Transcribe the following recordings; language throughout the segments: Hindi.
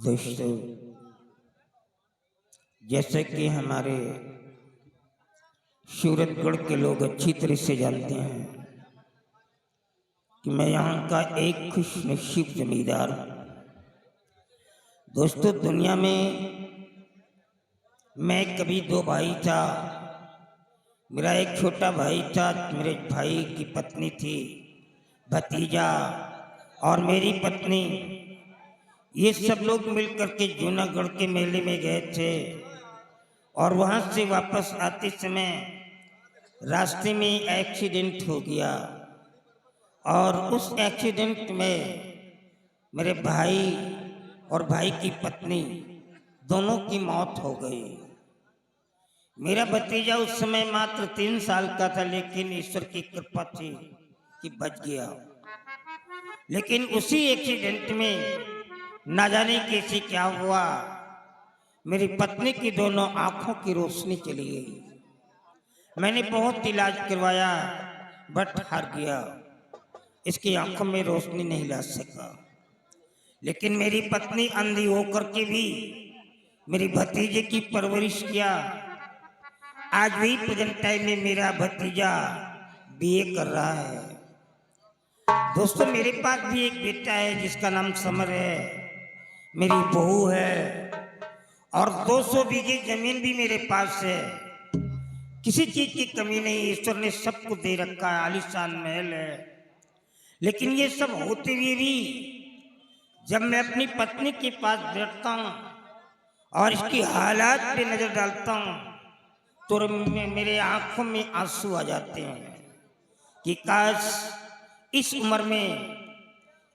दोस्तों, जैसे कि हमारे सूरतगढ़ के लोग अच्छी तरह से जानते हैं कि मैं यहाँ का एक खुशनसीब जमींदार हूँ। दोस्तों, दुनिया में मैं कभी दो भाई था। मेरा एक छोटा भाई था, मेरे भाई की पत्नी थी, भतीजा और मेरी पत्नी। ये सब लोग मिलकर के जूनागढ़ के मेले में गए थे और वहाँ से वापस आते समय रास्ते में एक्सीडेंट हो गया और उस एक्सीडेंट में मेरे भाई और भाई की पत्नी दोनों की मौत हो गई। मेरा भतीजा उस समय मात्र 3 साल का था, लेकिन ईश्वर की कृपा थी कि बच गया। लेकिन उसी एक्सीडेंट में ना जाने कैसे क्या हुआ, मेरी पत्नी की दोनों आंखों की रोशनी चली गई। मैंने बहुत इलाज करवाया बट हार गया, इसकी आंखों में रोशनी नहीं ला सका। लेकिन मेरी पत्नी अंधी होकर के भी मेरी भतीजे की परवरिश किया। आज भी प्रेजेंट टाइम में मेरा भतीजा बीए कर रहा है। दोस्तों, मेरे पास भी एक बेटा है जिसका नाम समर है, मेरी बहू है और 200 बीघे जमीन भी मेरे पास है। किसी चीज की कमी नहीं, ईश्वर ने सबको दे रखा है, आलीशान महल है। लेकिन ये सब होते हुए भी जब मैं अपनी पत्नी के पास बैठता हूँ और इसकी हालात पे नजर डालता हूँ तो मेरे आंखों में आंसू आ जाते हैं कि काश इस उम्र में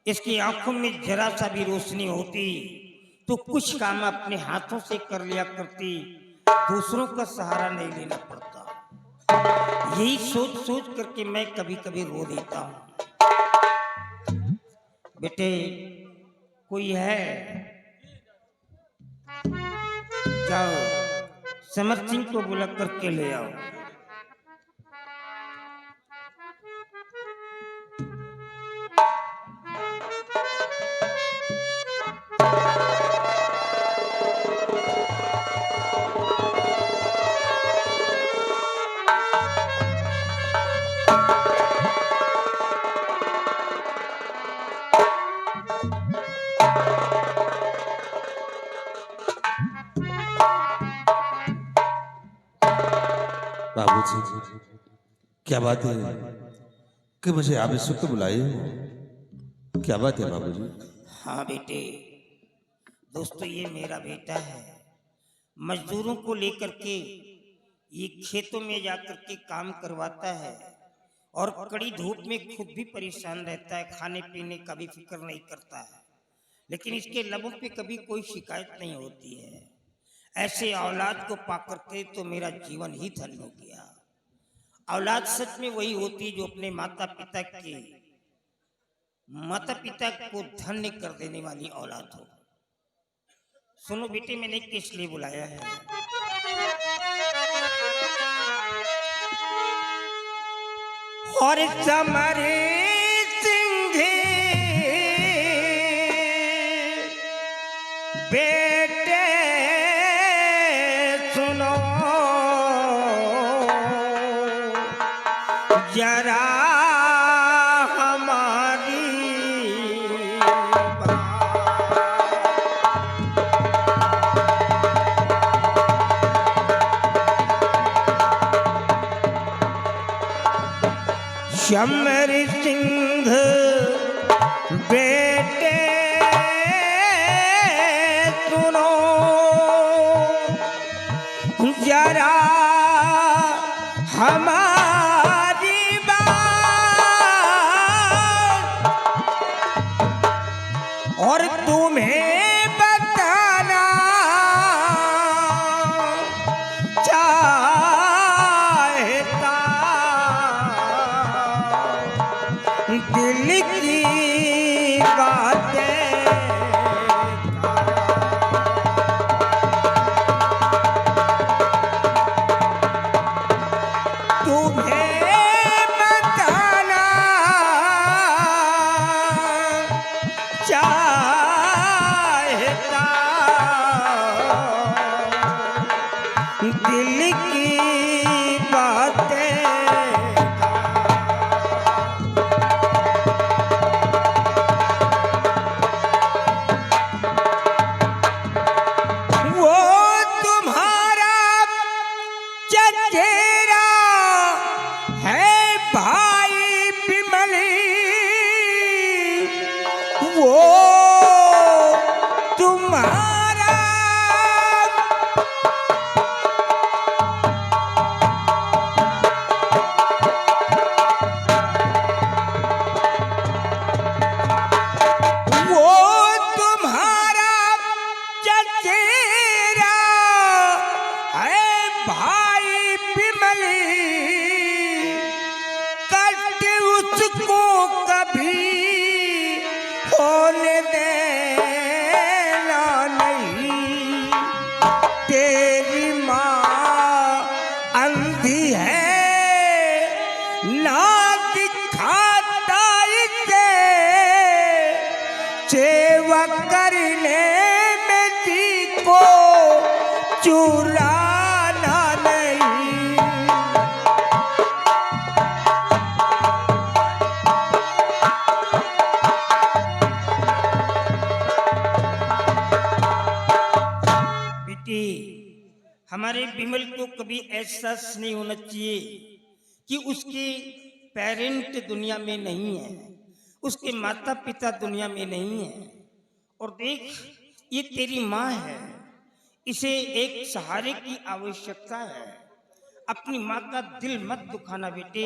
इसकी आंखों में जरा सा भी रोशनी होती तो कुछ काम अपने हाथों से कर लिया करती, दूसरों का सहारा नहीं लेना पड़ता। यही सोच सोच करके मैं कभी कभी रो देता हूँ। बेटे, कोई है? जाओ समर सिंह को बुला करके ले आओ। बाबूजी, क्या बात है कि मुझे आप इस वक्त बुलाए हो? क्या बात है बाबूजी? हाँ बेटे, दोस्तों ये मेरा बेटा है। मजदूरों को लेकर के ये खेतों में जाकर के काम करवाता है और कड़ी धूप में खुद भी परेशान रहता है, खाने पीने का भी फिक्र नहीं करता है। लेकिन इसके लबों पे कभी कोई शिकायत नहीं होती है। ऐसे औलाद को पाकर के तो मेरा जीवन ही धन्य हो गया। औलाद सच में वही होती है जो अपने माता पिता को धन्य कर देने वाली औलाद हो। सुनो बेटे, मैंने किस लिए बुलाया है? और समर सिंह बेटे सुनो जरा हमारी बात। समर सिंह बेटे सुनो जरा हमारी बात और तुम्हें बताना चाहता दिल की बातें। तू की बातें वो तुम्हारा चचेरा है भाई बिमली वो तुम्हारा वो तुम्हारा चचेरा है भाई बिमली कट उसको कभी होने देना नहीं तेरी माँ अंधी है ना दिखाता इसे सेवा करने में जी को चुराना नहीं बेटी हमारे विमल को कभी एहसास नहीं होना चाहिए कि उसके पेरेंट दुनिया में नहीं है उसके माता पिता दुनिया में नहीं है और देख ये तेरी माँ है इसे एक सहारे की आवश्यकता है अपनी माँ का दिल मत दुखाना बेटे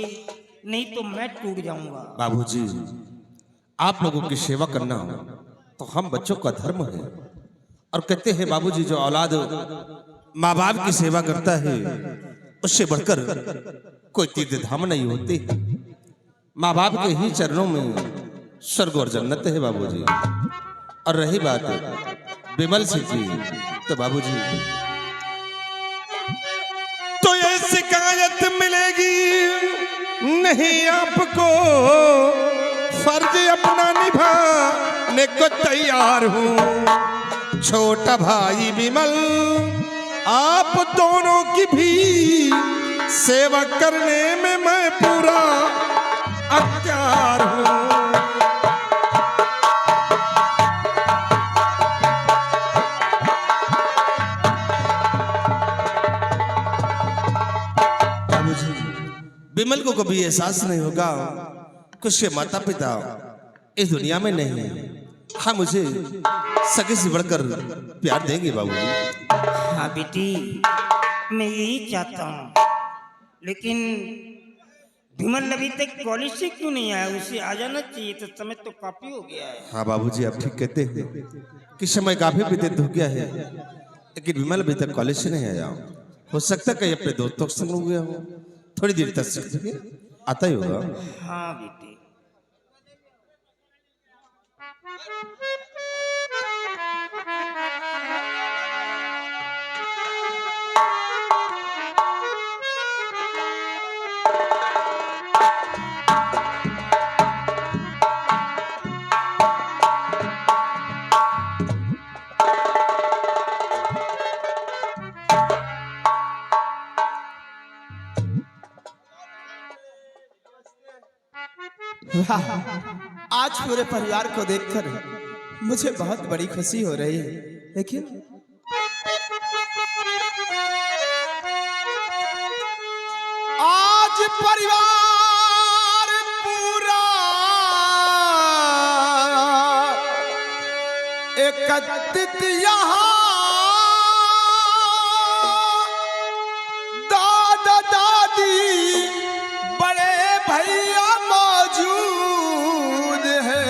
नहीं तो मैं टूट जाऊंगा। बाबूजी, आप लोगों की सेवा करना तो हम बच्चों का धर्म है और कहते हैं बाबूजी जो औलाद माँ बाप की सेवा करता है उससे बढ़कर कोई तीर्थ धाम नहीं होती। माँ बाप के ही चरणों में स्वर्ग और जन्नत है बाबूजी। और रही बात विमल से जी तो बाबूजी तो ये शिकायत मिलेगी नहीं आपको फर्ज अपना निभाने को तैयार हूँ छोटा भाई विमल आप दोनों की भी सेवा करने में मैं पूरा अख्तियार हूँ। विमल को कभी एहसास नहीं होगा कि उसके माता पिता इस दुनिया में नहीं है। हाँ मुझे सगे से बढ़कर प्यार देंगे बाबूजी। हाँ बेटी मैं यही चाहता हूँ लेकिन विमल अभी तक कॉलेज से क्यों नहीं आया उसे आ जाना चाहिए तो समय तो काफी हो गया है। हाँ बाबूजी आप ठीक कहते हैं कि समय काफी व्यतीत हो गया है लेकिन विमल अभी तक कॉलेज से नहीं आया। हो सकता है कहीं अपने दोस्तों के संग हो गया हो थोड़ी देर तक आता ही होगा। हाँ बेटी आज पूरे परिवार को देखकर मुझे बहुत बड़ी खुशी हो रही है लेकिन आज परिवार पूरा एकत्रित यहाँ दादा दादी बड़े भैया मौजूद है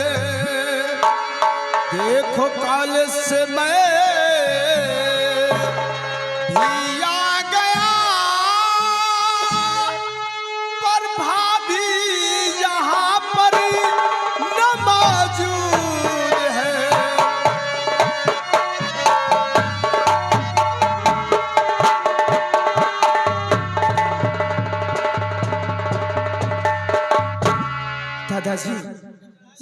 देखो कल से मैं भी आ गया पर भाभी यहाँ पर न मौजूद है। दादाजी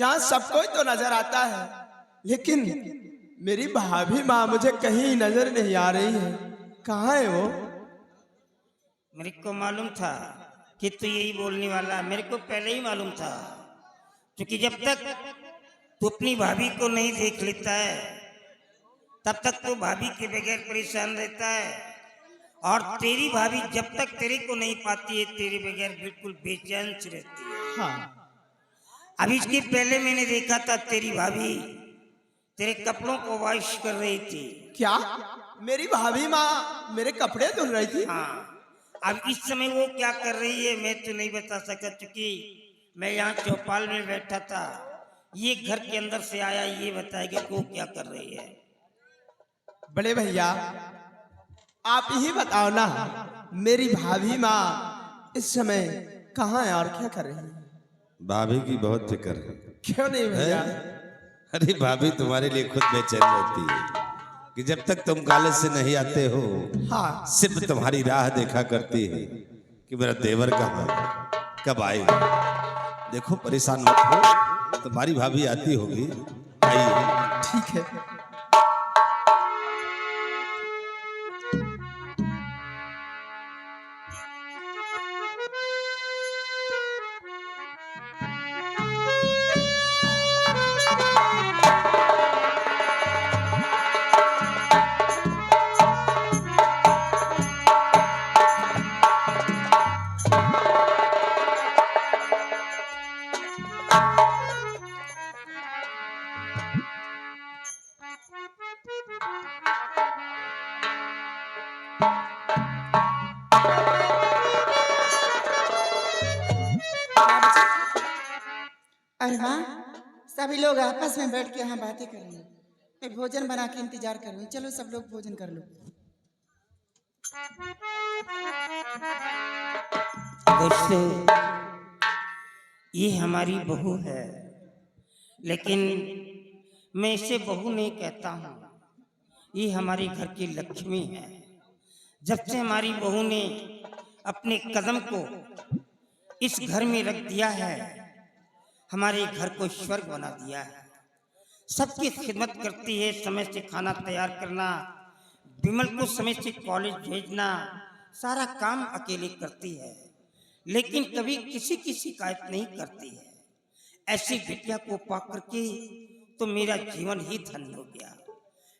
यहाँ सब कोई तो नजर आता है लेकिन मेरी भाभी माँ मुझे कहीं नजर नहीं आ रही है। कहाँ है वो? मेरे को मालूम था कि तू यही बोलने वाला, मेरे को पहले ही मालूम था। क्योंकि जब तक तू अपनी भाभी को नहीं देख लेता है तब तक तो भाभी के बगैर परेशान रहता है, और तेरी भाभी जब तक तेरे को नहीं पाती है तेरे बगैर बिल्कुल बेचैन सी रहती है। हाँ अभी इसके पहले मैंने देखा था तेरी भाभी तेरे कपड़ों को वॉश कर रही थी। क्या मेरी भाभी माँ मेरे कपड़े धुल रही थी? हाँ, अब इस समय वो क्या कर रही है मैं तो नहीं बता सका, क्योंकि मैं यहाँ चौपाल में बैठा था। ये घर के अंदर से आया, ये बताएगा कि वो क्या कर रही है। बड़े भैया आप ही बताओ ना, मेरी भाभी माँ इस समय कहाँ है और क्या कर रही है? भाभी की बहुत फिक्र है। क्यों नहीं भैया? अरे भाभी तुम्हारे लिए खुद बेचैन रहती है कि जब तक तुम कॉलेज से नहीं आते हो हाँ सिर्फ तुम्हारी राह देखा करती है कि मेरा देवर कहाँ है, कब आएगा। देखो परेशान मत हो, तुम्हारी भाभी आती होगी, आइए। ठीक है। अरे वाह, सभी लोग आपस में बैठ के यहाँ बातें कर रहे हैं। मैं भोजन बना के इंतजार कर रही हूँ। चलो सब लोग भोजन कर लो। दोस्तों, ये हमारी बहू है, लेकिन मैं इसे बहू नहीं कहता हूँ। ये हमारे घर की लक्ष्मी है। जब से हमारी बहू ने अपने कदम को इस घर में रख दिया है, हमारे घर को स्वर्ग बना दिया है। सबकी खिदमत करती है, समय से खाना तैयार करना, विमल को समय से कॉलेज भेजना, सारा काम अकेले करती है, लेकिन कभी किसी की शिकायत नहीं करती है। ऐसी बिटिया को पा करके तो मेरा जीवन ही धन्य हो गया।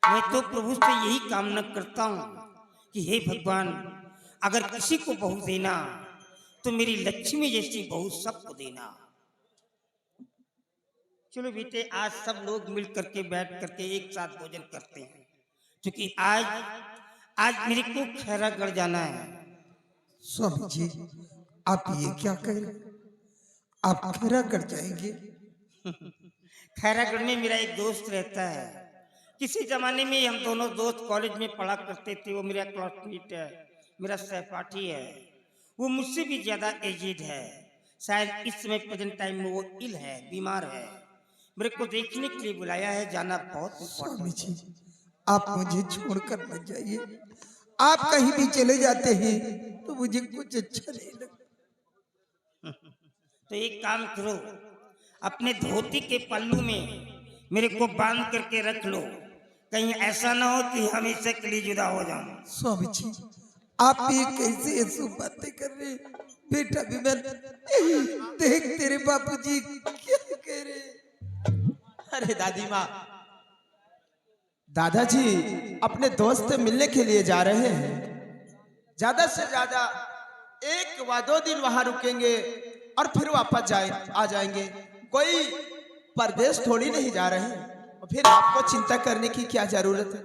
मैं तो प्रभु से यही कामना करता हूँ कि हे भगवान, अगर किसी को बहू देना तो मेरी लक्ष्मी जैसी बहू सबको देना। चलो बेटे, आज सब लोग मिल करके बैठ करके एक साथ भोजन करते हैं, क्योंकि आज मेरे को खैरागढ़ जाना है। स्वामी जी आप ये क्या कह रहे हैं? आप खैरागढ़ जाएंगे? खैरागढ़ में मेरा एक दोस्त रहता है। किसी जमाने में हम दोनों दोस्त कॉलेज में पढ़ा करते थे। वो मेरा क्लासमेट है, मेरा सहपाठी है। वो मुझसे भी ज्यादा एजेड है। शायद इस समय प्रेजेंट टाइम में वो इल है, बीमार है। मेरे को देखने के लिए बुलाया है, जाना बहुत स्वामी इम्पोर्टेंट है। जी आप मुझे छोड़कर न जाइए। आप कहीं भी चले जाते हैं तो मुझे कुछ अच्छा नहीं लगता। तो एक काम करो, अपने धोती के पल्लू में मेरे को बांध करके रख लो, कहीं ऐसा ना हो कि हमेशा के लिए जुदा हो जाऊं। स्वामी जी आप ये कैसे ऐसी बातें कर रहे हैं? बेटा विमल देख तेरे बापूजी क्या कह रहे हैं। अरे दादी माँ, दादाजी अपने दोस्त से मिलने के लिए जा रहे हैं। ज्यादा से ज्यादा 1 व 2 दिन वहां रुकेंगे और फिर वापस आ जाएंगे। कोई परदेश थोड़ी नहीं जा रहे हैं। और फिर आपको चिंता करने की क्या जरूरत है?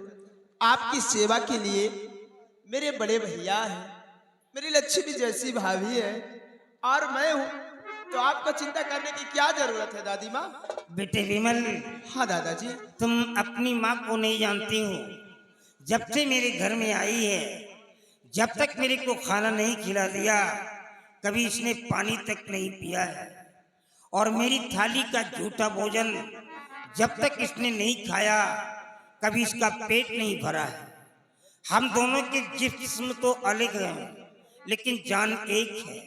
आपकी सेवा के लिए मेरे बड़े भैया हैं, मेरी लक्ष्मी जैसी भाभी है और मैं हूँ, तो आपको चिंता करने की क्या जरूरत है दादी माँ? बेटे विमल, हाँ दादाजी। तुम अपनी माँ को नहीं जानती हो। जब से मेरे घर में आई है, जब तक मेरे को खाना नहीं खिला दिया, कभी इसने पानी तक नहीं पिया है। और मेरी थाली का झूठा भोजन जब तक इसने नहीं खाया, कभी इसका पेट नहीं भरा है। हम दोनों के जिस्म तो अलग हैं, लेकिन जान एक है।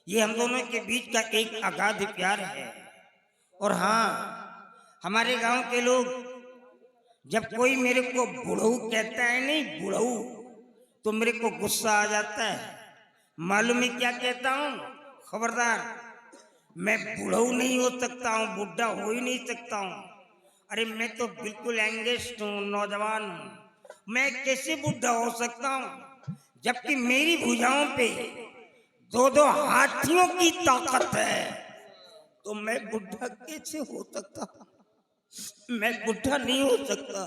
ये हम दोनों के बीच का एक अगाध प्यार है। और हाँ, हमारे गांव के लोग जब कोई मेरे को बुढ़ऊ कहता है, नहीं बुढ़ऊ, तो मेरे को गुस्सा आ जाता है। मालूम है क्या कहता हूँ? खबरदार, मैं बूढ़ऊ नहीं हो सकता हूँ, बुढ़ा हो ही नहीं सकता हूँ। अरे मैं तो बिल्कुल यंगेस्ट हूँ, नौजवान हूँ। मैं कैसे बुढ़ा हो सकता हूँ जबकि मेरी भुजाओं पे दो दो हाथियों की ताकत है? तो मैं बुढ़ा कैसे हो सकता? मैं बुढ़ा नहीं हो सकता।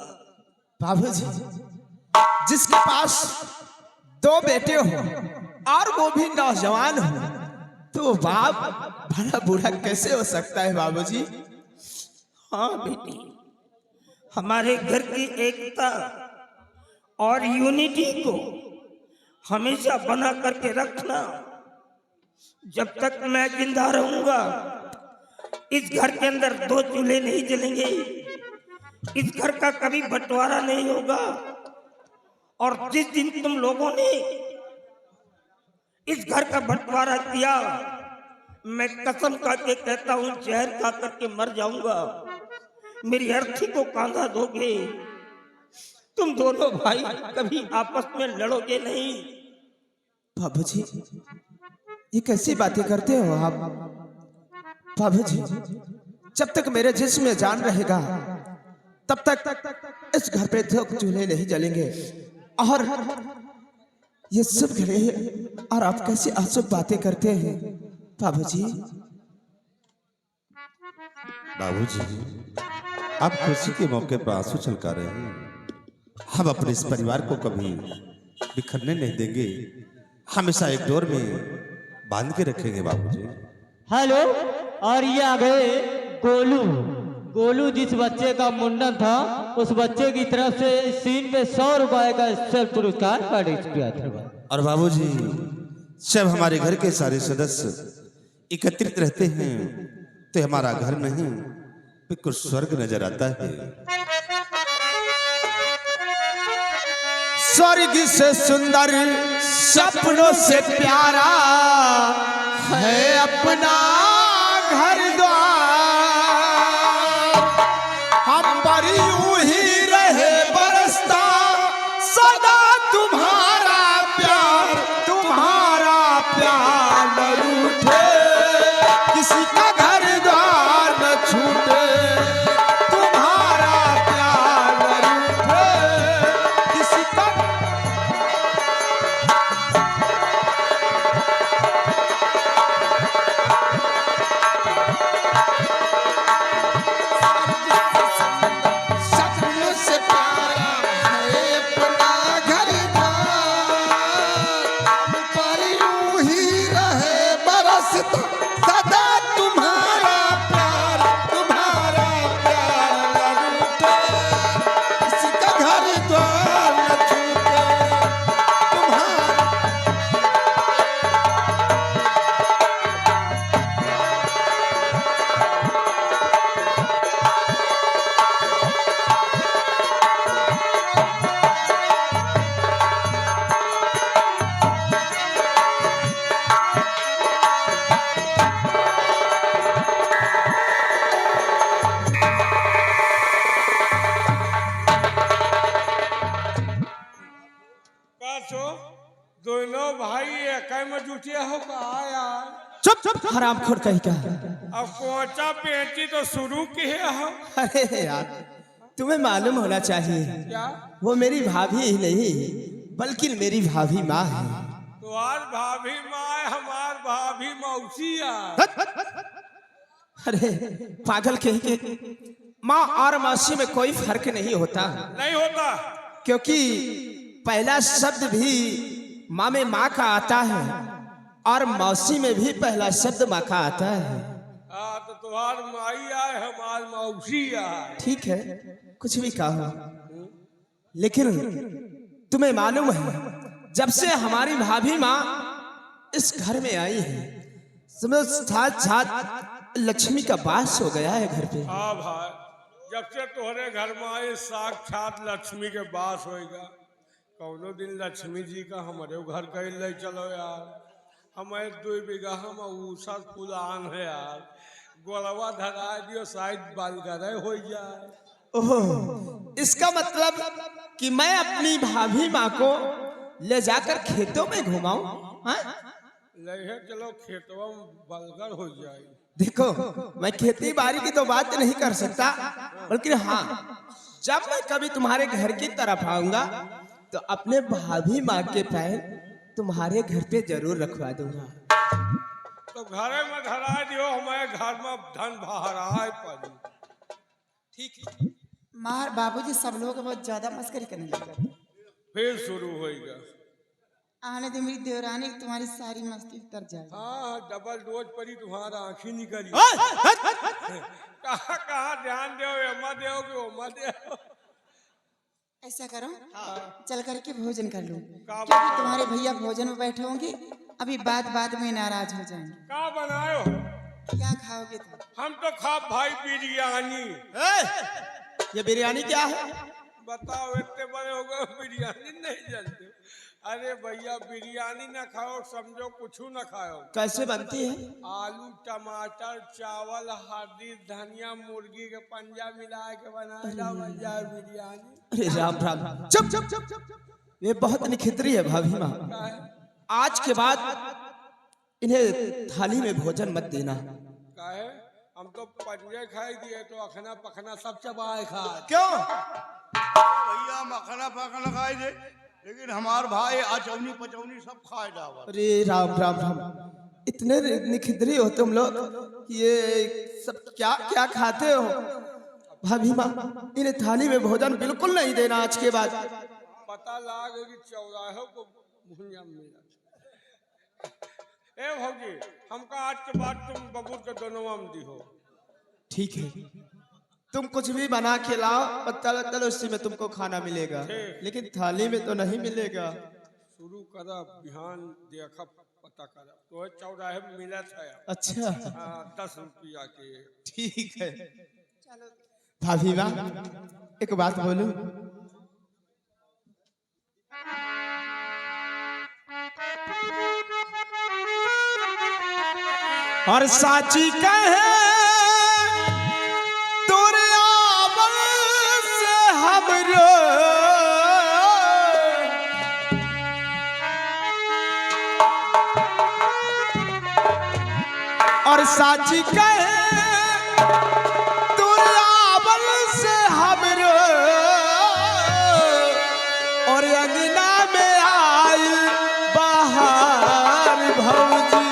बाबूजी, जिसके पास 2 बेटे हो और वो भी नौजवान हो, तो बाप भला बूढ़ा कैसे हो सकता है बाबूजी? हाँ बेटी, हमारे घर की एकता और यूनिटी को हमेशा बना करके रखना। जब तक मैं जिंदा रहूंगा इस घर के अंदर 2 चूल्हे नहीं जलेंगे, इस घर का कभी बंटवारा नहीं होगा। और जिस दिन तुम लोगों ने इस घर का बंटवारा किया, मैं कसम खा के कहता हूं जहर खा करके मर जाऊंगा। मेरी अर्थी को कांधा दोगे, तुम दोनों भाई कभी आपस में लड़ोगे नहीं। बाबूजी, ये कैसी बातें करते हो आप? बाबूजी, जब तक मेरे जिस्म में जान रहेगा तब तक इस घर पे 2 चूल्हे नहीं जलेंगे। और ये सब घरे और आप कैसी अशुभ बातें करते हैं बाबूजी? बाबूजी, आप खुशी के मौके पर आंसू छलका रहे हैं। हम अपने इस परिवार को कभी बिखरने नहीं देंगे, हमेशा एक डोर में बांध के रखेंगे बाबूजी। हेलो, और ये आ गए गोलू। गोलू जिस बच्चे का मुंडन था, उस बच्चे की तरफ से इस सीन पे 100 रुपए का स्पेशल पुरस्कार पार्टिसिपेट किया था। और बाबूजी, जब हमारे घर के सारे सदस्य एकत्रित रहते हैं तो हमारा घर नहीं बिल्कुल स्वर्ग नजर आता है। स्वर्ग से सुंदर, सपनों से प्यारा है अपना घर द्वार। हम पर यूं ही रहे बरसता सदा तुम्हारा प्यार, तुम्हारा प्यार न रूठे, किसी का घर द्वार न छूटे, तुम्हारा प्यार न रूठे, किसी का। सपनों से प्यारा है अपना घर द्वार, हम पर यूं ही रहे बरसता सदा तुम्हारा प्यार, तुम्हारा प्यार न रूठे, किसी का घर द्वार न छूटे, तुम्हारा। कासो दोनों भाई एक में जुटे हो का यार? चुप चुप, हरामखोर कहीं का। अब कोचा पेटी तो शुरू की हो। अरे यार, तुम्हें मालूम होना चाहिए, क्या वो मेरी भाभी ही नहीं बल्कि मेरी भाभी माँ है। तुम्हार भाभी माँ हमार भाभी मौसी यार। अरे पागल कहीं के, माँ और मौसी में कोई फर्क नहीं होता, नहीं होता। क्योंकि पहला शब्द भी माँ में माँ का आता है और मौसी में भी पहला शब्द माँ का आता है। हाँ तो तुम्हार माई आए हमार मौसी आए। ठीक है, कुछ भी कहो, लेकिन तुम्हें मालूम है जब से हमारी भाभी माँ इस घर में आई है, समझ साथ साथ लक्ष्मी का वास हो गया है घर पे। हाँ भाई, जब से तुम्हारे घर में आए साक्षात लक्ष्मी के वास होएगा। कौनो दिन लक्ष्मी जी का हमारे घर कहीं ले चलो यार। हमारे 2 बीघा हम ऊसा फुलान है यार, गोलवा धरा दियो शायद बालगरे हो जाए। ओह, इसका मतलब कि मैं अपनी भाभी माँ को ले जाकर खेतों में घुमाऊं? हाँ? लहे चलो खेतवा में बलगर हो जाए। देखो मैं खेती बाड़ी की तो बात नहीं कर सकता, बल्कि हाँ जब मैं कभी तुम्हारे घर की तरफ आऊंगा तो अपने भाभी माँ के पैर तुम्हारे घर पे जरूर रखवा दूंगा। तो घरे में धरा दियो, हमारे घर में धन बहराए पड़ी। ठीक है। मार बाबूजी सब लोग बहुत ज्यादा मस्करी करने लगे। फिर शुरू होएगा। आने दे मेरी देवरानी, तुम्हारी सारी मस्ती उतर जाए। हाँ डबल डोज पड़ी, तुम्हारा आंखी निकली। कहाँ कहाँ ध्यान दो, एमा दो कि ओमा दो। ऐसा करो चल करके भोजन कर लो, का क्योंकि तुम्हारे भैया भोजन में बैठे होंगे, अभी बात में नाराज हो जाएंगे। का बनायो? क्या खाओगे तुम? हम तो खा भाई बिरयानी। ये बिरयानी क्या है? बताओ इतने बड़े हो गए बिरयानी नहीं जानते? अरे भैया बिरयानी ना खाओ समझो कुछ ना खाओ। कैसे बनती है? आलू टमाटर चावल हल्दी धनिया मुर्गी के पंजा मिला के बनाया भैया बिरयानी। अरे राम राम, चुप चुप चुप चुप, ये बहुत निखित्री है भाभी माँ। का है? आज के बाद इन्हें थाली में भोजन मत देना। का है? हम तो पंजे खाई दिए तो अखना पखना सब चबाए खा। क्यों? भैया मखना पखना खाए दे, लेकिन हमार भाई अचौनी पचौनी सब खाए डावा। अरे राम राम राम, इतने निखिद्री हो तुम लोग, ये सब क्या क्या खाते हो? भाभी माँ इन्हें थाली में भोजन बिल्कुल नहीं देना आज के बाद। पता लाग कि चौराहे को भुंजा मिला। ए भौजी हमका आज के बाद तुम बबूर के दोनों में दी हो। ठीक है, तुम कुछ भी बना के लाओ, पत्ता तल उसी में तुमको खाना मिलेगा, लेकिन थाली में तो नहीं मिलेगा। शुरू करा बिहान देखा पता करा तो चौराहे में मिला था। अच्छा 10 रुपया के। ठीक है। भाभी माँ एक बात बोलूं? और साची कहे दुर्यावल से हमरो, और साची कहे दुर्यावल से हमरो, और अंगना में आई बाहर भौजी,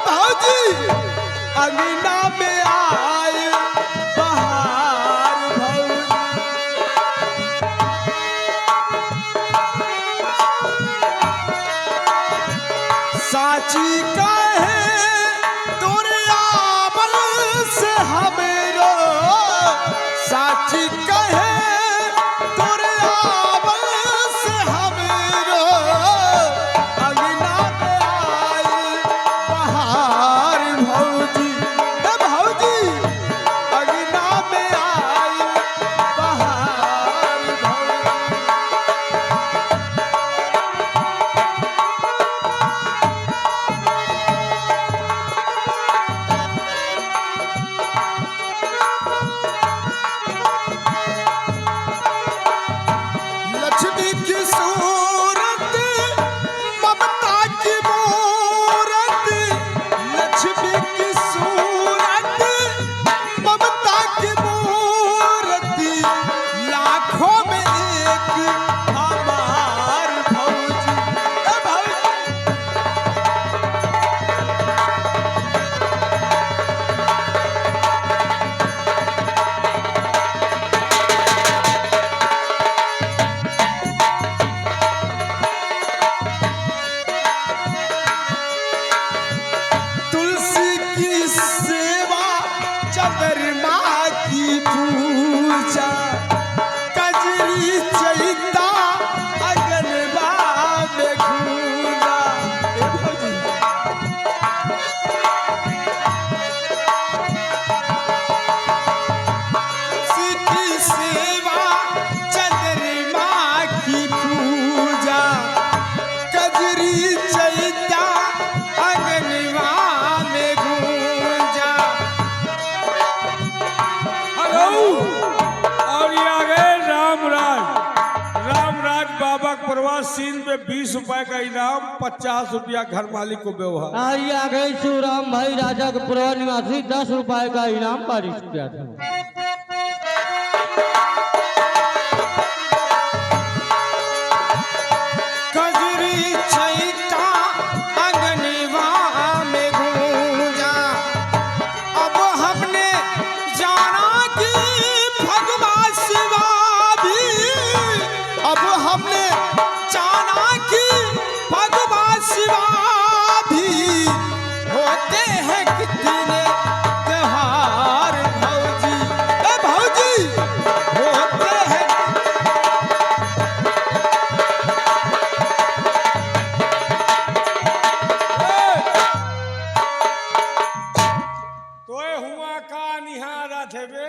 भौजी अंगना में आए बहार भौजी। साची कहे दुर्यावल से हमरो, साची कहे दुर्यावल से हमरो, अंगना में आए बहार भौजी, भौजी अंगना में आए बहार भौजी। लक्ष्मी की सूरत ममता की मूरत, लक्ष्मी की सूरत ममता की मूरत, लाखों में एक हमार भौजी, भौजी। तुलसी की सेवा चंद्रमा की पूजा, कजरी चैता अगनवा में घूमा। ए भौजी तुलसी की सेवा चंद्रमा की पूजा, कजरी चैता अगनवा में गूंजा। हेलो में 20 रुपए का इनाम, 50 रुपया घर मालिक को व्यवहार। और ये आ गए शिवराम भाई राजा के पुरवा निवासी 10 रुपए का इनाम पारित किया था। कजरी चैता अंगनीवा में गूंजा, अब हमने जाना कि भगवान शिवा भी, अब हमने जाना कि भगवान शिवा भी होते हैं कितने त्योहार भौजी, ए भौजी होते हैं। तोय हुआ का निहारा थे बे।